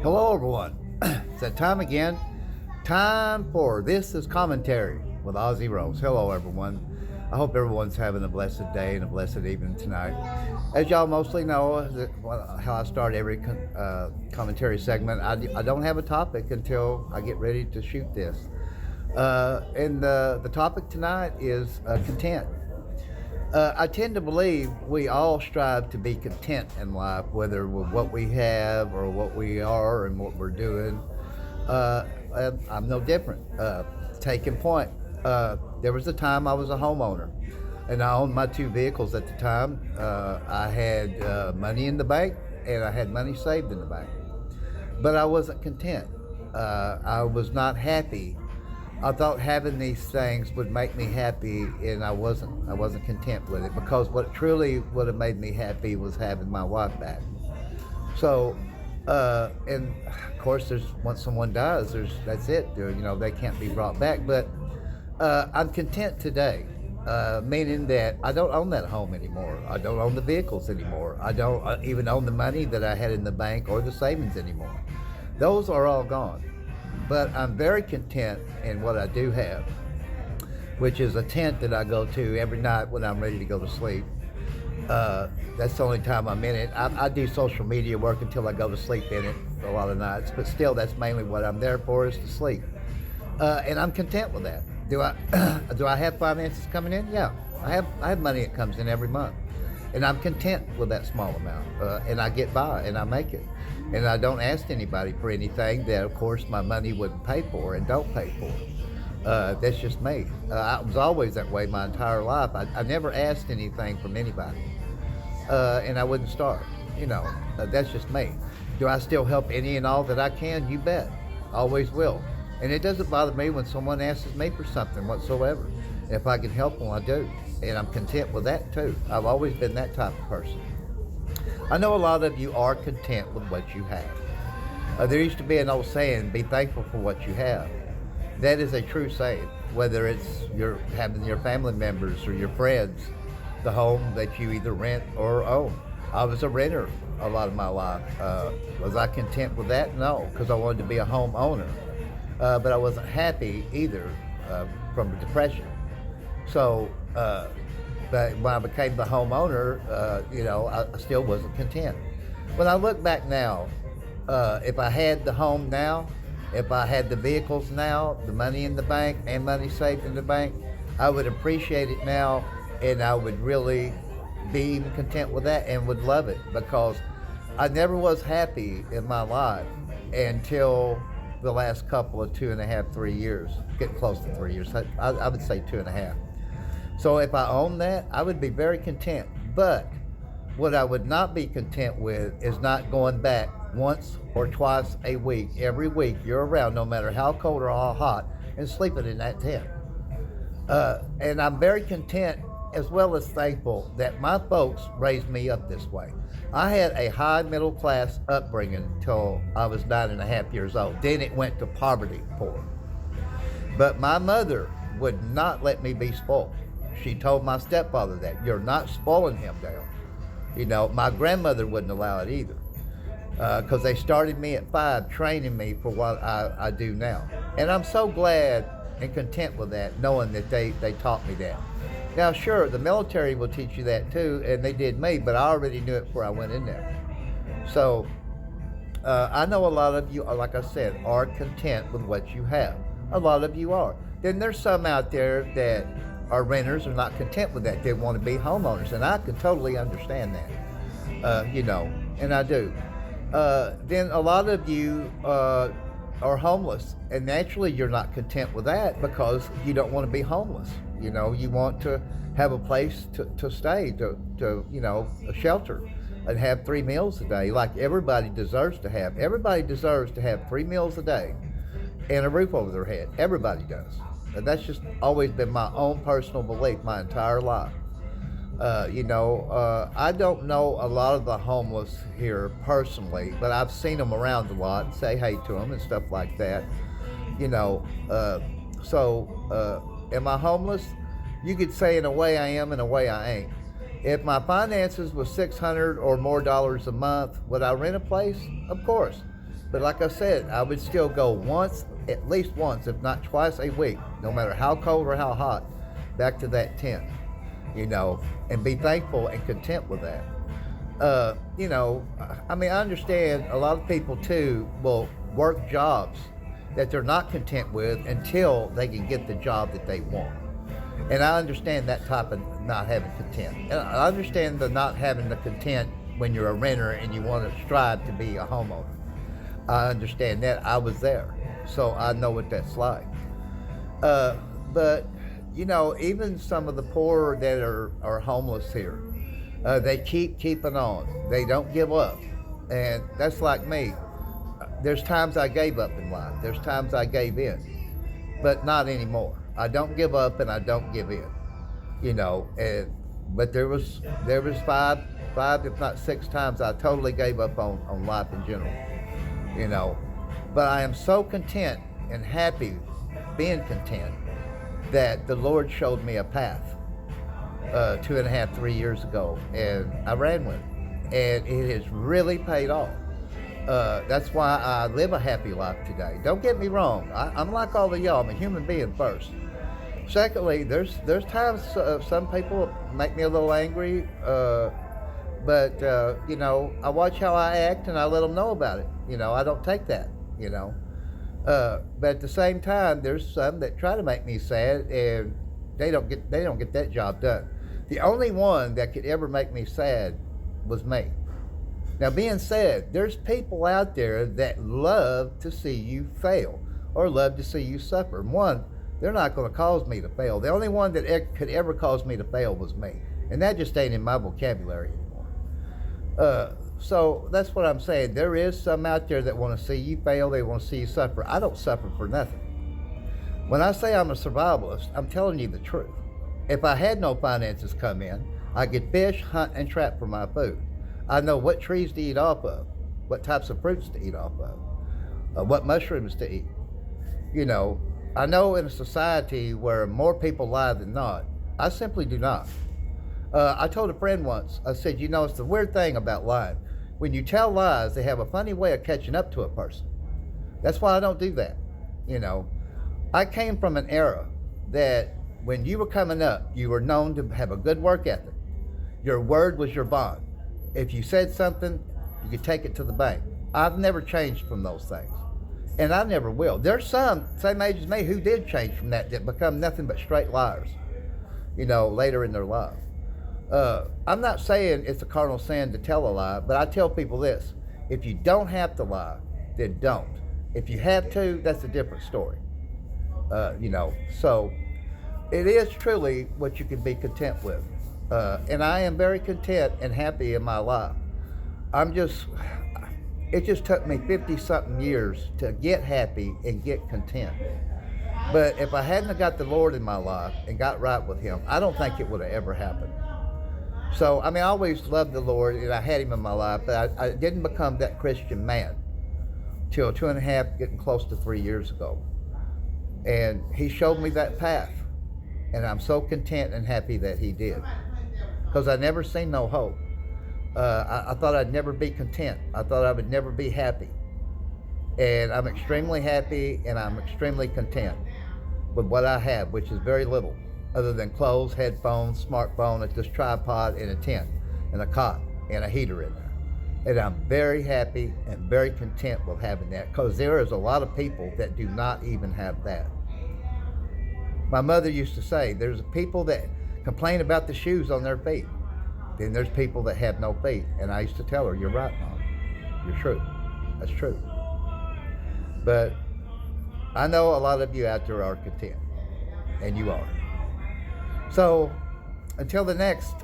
Hello, everyone. It's that time again. Time for This is Commentary with Ozzy Rose. Hello, everyone. I hope everyone's having a blessed day and a blessed evening tonight. As y'all mostly know, how I start every commentary segment, I don't have a topic until I get ready to shoot this. And the topic tonight is content. I tend to believe we all strive to be content in life, whether with what we have or what we are and what we're doing. And I'm no different. Taking point, there was a time I was a homeowner, and I owned my two vehicles at the time. I had money in the bank, and I had money saved in the bank, but I wasn't content. I was not happy. I thought having these things would make me happy, and I wasn't content with it, because what truly would have made me happy was having my wife back. So, and of course, once someone dies, that's it. They can't be brought back. But I'm content today, meaning that I don't own that home anymore. I don't own the vehicles anymore. I don't even own the money that I had in the bank or the savings anymore. Those are all gone. But I'm very content in what I do have, which is a tent that I go to every night when I'm ready to go to sleep. That's the only time I'm in it. I do social media work until I go to sleep in it a lot of nights, but still, that's mainly what I'm there for, is to sleep. And I'm content with that. Do I have finances coming in? Yeah, I have money that comes in every month, and I'm content with that small amount. And I get by, and I make it. And I don't ask anybody for anything that, of course, my money wouldn't pay for and don't pay for. That's just me. I was always that way my entire life. I never asked anything from anybody, and I wouldn't start. That's just me. Do I still help any and all that I can? You bet. Always will. And it doesn't bother me when someone asks me for something whatsoever. If I can help them, I do. And I'm content with that, too. I've always been that type of person. I know a lot of you are content with what you have. There used to be an old saying, be thankful for what you have. That is a true saying, whether it's having your family members or your friends, the home that you either rent or own. I was a renter a lot of my life. Was I content with that? No, because I wanted to be a homeowner. But I wasn't happy either from the depression. So, but when I became the homeowner, I still wasn't content. When I look back now, if I had the home now, if I had the vehicles now, the money in the bank and money saved in the bank, I would appreciate it now, and I would really be even content with that and would love it, because I never was happy in my life until the last couple of 2.5, 3 years, getting close to 3 years. I would say 2.5. So if I own that, I would be very content. But what I would not be content with is not going back once or twice a week, every week, year round, no matter how cold or how hot, and sleeping in that tent. And I'm very content, as well as thankful, that my folks raised me up this way. I had a high middle class upbringing till I was 9.5 years old. Then it went to poverty poor. But my mother would not let me be spoiled. She told my stepfather that, you're not spoiling him, Dale. My grandmother wouldn't allow it either, because they started me at 5, training me for what I do now. And I'm so glad and content with that, knowing that they taught me that. Now, sure, the military will teach you that too, and they did me, but I already knew it before I went in there. So I know a lot of you, like I said, are content with what you have. A lot of you are. Then there's some out there that are renters are not content with that. They want to be homeowners, and I can totally understand that, and I do. Then a lot of you are homeless, and naturally you're not content with that, because you don't want to be homeless. You want to have a place to stay, a shelter, and have 3 meals a day, like everybody deserves to have. Everybody deserves to have 3 meals a day and a roof over their head. Everybody does. And that's just always been my own personal belief my entire life. I don't know a lot of the homeless here personally, but I've seen them around a lot and say hey to them and stuff like that. Am I homeless? You could say in a way I am, in a way I ain't. If my finances was $600 or more a month, would I rent a place? Of course. But like I said, I would still go once, at least once, if not twice a week, no matter how cold or how hot, back to that tent, and be thankful and content with that. I mean, I understand a lot of people too will work jobs that they're not content with until they can get the job that they want. And I understand that type of not having content. And I understand the not having the content when you're a renter and you want to strive to be a homeowner. I understand that. I was there, so I know what that's like. But even some of the poor that are homeless here, they keeping on. They don't give up, and that's like me. There's times I gave up in life. There's times I gave in, but not anymore. I don't give up and I don't give in. But there was five if not six times I totally gave up on life in general. But I am so content and happy being content that the Lord showed me a path 2.5, 3 years ago, and I ran with it, and it has really paid off. That's why I live a happy life today. Don't get me wrong. I'm like all of y'all. I'm a human being first. Secondly, there's times some people make me a little angry, but I watch how I act and I let them know about it. I don't take that. But at the same time, there's some that try to make me sad, and they don't get that job done. The only one that could ever make me sad was me. Now, being said, there's people out there that love to see you fail or love to see you suffer. One, they're not going to cause me to fail. The only one that could ever cause me to fail was me. And that just ain't in my vocabulary anymore. So that's what I'm saying. There is some out there that want to see you fail. They want to see you suffer. I don't suffer for nothing. When I say I'm a survivalist, I'm telling you the truth. If I had no finances come in, I could fish, hunt, and trap for my food. I know what trees to eat off of, what types of fruits to eat off of, what mushrooms to eat. I know in a society where more people lie than not, I simply do not. I told a friend once, I said, it's the weird thing about lying. When you tell lies, they have a funny way of catching up to a person. That's why I don't do that. I came from an era that when you were coming up, you were known to have a good work ethic. Your word was your bond. If you said something, you could take it to the bank. I've never changed from those things, and I never will. There's some, same age as me, who did change from that become nothing but straight liars, later in their life. I'm not saying it's a cardinal sin to tell a lie, but I tell people this: if you don't have to lie, then don't. If you have to, that's a different story. So it is truly what you can be content with. And I am very content and happy in my life. It just took me 50-something years to get happy and get content. But if I hadn't have got the Lord in my life and got right with Him, I don't think it would have ever happened. So, I always loved the Lord, and I had Him in my life, but I didn't become that Christian man till 2.5, getting close to 3 years ago. And He showed me that path, and I'm so content and happy that He did. Because I never seen no hope. I thought I'd never be content. I thought I would never be happy. And I'm extremely happy and I'm extremely content with what I have, which is very little, other than clothes, headphones, smartphone, this tripod, and a tent, and a cot, and a heater in there. And I'm very happy and very content with having that, because there is a lot of people that do not even have that. My mother used to say, there's people that complain about the shoes on their feet. Then there's people that have no feet. And I used to tell her, you're right, Mom. You're true. That's true. But I know a lot of you out there are content. And you are. So, until the next,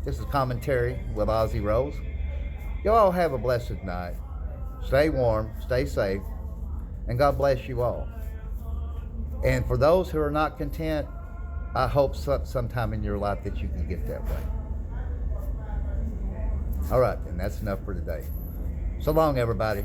this is Commentary with Ozzy Rose. You all have a blessed night. Stay warm, stay safe, and God bless you all. And for those who are not content, I hope sometime in your life that you can get that way. All right, then that's enough for today. So long, everybody.